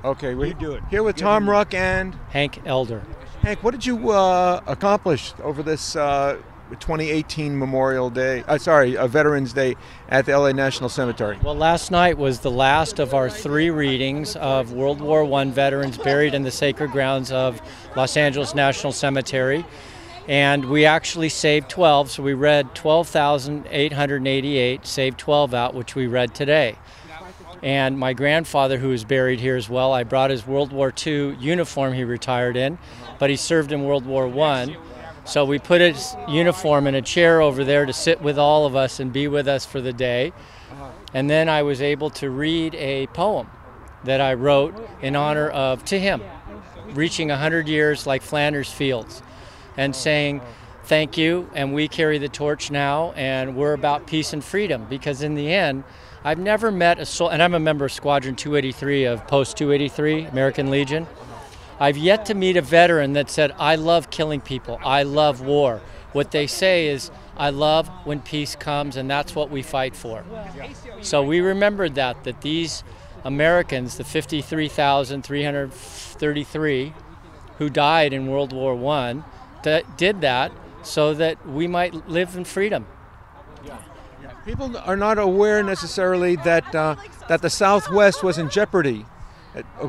Okay, we're You do it. here with Tom Ruck and Hank Elder. Hank. What did you accomplish over this 2018 Memorial Day? Veterans Day at the LA National Cemetery. Well, last night was the last of our 3 readings of World War I veterans buried in the sacred grounds of Los Angeles National Cemetery. And we actually saved 12, so we read 12,888, saved 12 out, which we read today. And my grandfather, who is buried here as well, I brought his World War II uniform he retired in, but he served in World War I. So we put his uniform in a chair over there to sit with all of us and be with us for the day. And then I was able to read a poem that I wrote in honor to him, reaching 100 years like Flanders Fields, and saying, thank you, and we carry the torch now, and we're about peace and freedom, because in the end, I've never met a soul, and I'm a member of Squadron 283 of Post 283, American Legion. I've yet to meet a veteran that said, I love killing people, I love war. What they say is, I love when peace comes, and that's what we fight for. So we remembered that these Americans, the 53,333 who died in World War I, did that so that we might live in freedom. People are not aware necessarily that the Southwest was in jeopardy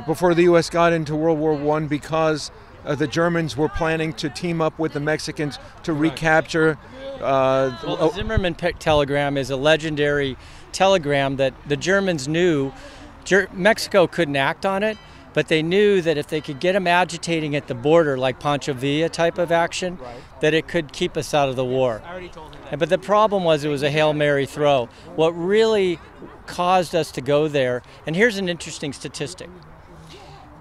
before the U.S. got into World War I because the Germans were planning to team up with the Mexicans to recapture. The Zimmerman telegram is a legendary telegram that the Germans knew. Mexico couldn't act on it, but they knew that if they could get them agitating at the border, like Pancho Villa type of action, that it could keep us out of the war. But the problem was it was a Hail Mary throw. What really caused us to go there, and here's an interesting statistic.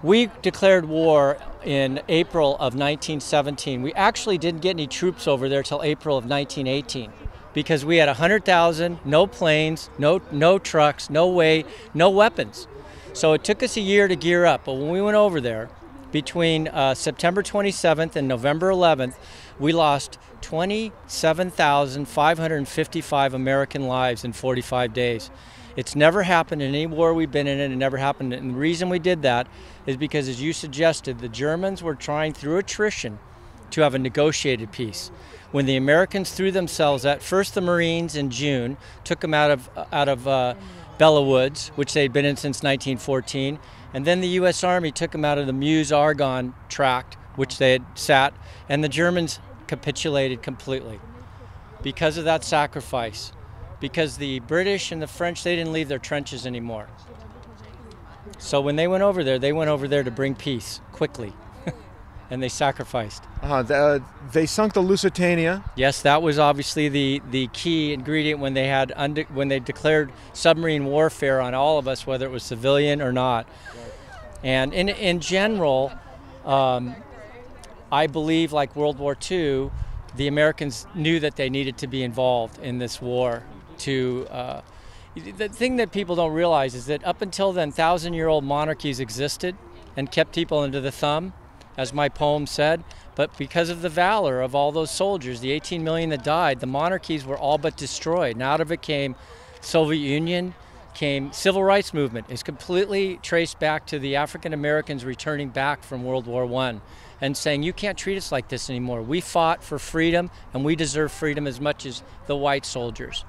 We declared war in April of 1917. We actually didn't get any troops over there till April of 1918 because we had 100,000, no planes, no trucks, no weapons. So it took us a year to gear up, but when we went over there, between September 27th and November 11th, we lost 27,555 American lives in 45 days. It's never happened in any war we've been in, and it never happened. And the reason we did that is because, as you suggested, the Germans were trying through attrition to have a negotiated peace. When the Americans threw themselves at first the Marines in June, took them out of Bella Woods, which they'd been in since 1914, and then the U.S. Army took them out of the Meuse-Argonne tract, which they had sat, and the Germans capitulated completely because of that sacrifice. Because the British and the French, they didn't leave their trenches anymore. So when they went over there to bring peace quickly, and they sacrificed. They sunk the Lusitania. Yes, that was obviously the key ingredient when they declared submarine warfare on all of us, whether it was civilian or not. And in general, I believe, like World War II, the Americans knew that they needed to be involved in this war. The thing that people don't realize is that up until then, 1,000-year-old monarchies existed and kept people under the thumb, as my poem said. But because of the valor of all those soldiers, the 18 million that died, the monarchies were all but destroyed. And out of it came Soviet Union, came civil rights movement. It's completely traced back to the African Americans returning back from World War I and saying, you can't treat us like this anymore. We fought for freedom, and we deserve freedom as much as the white soldiers.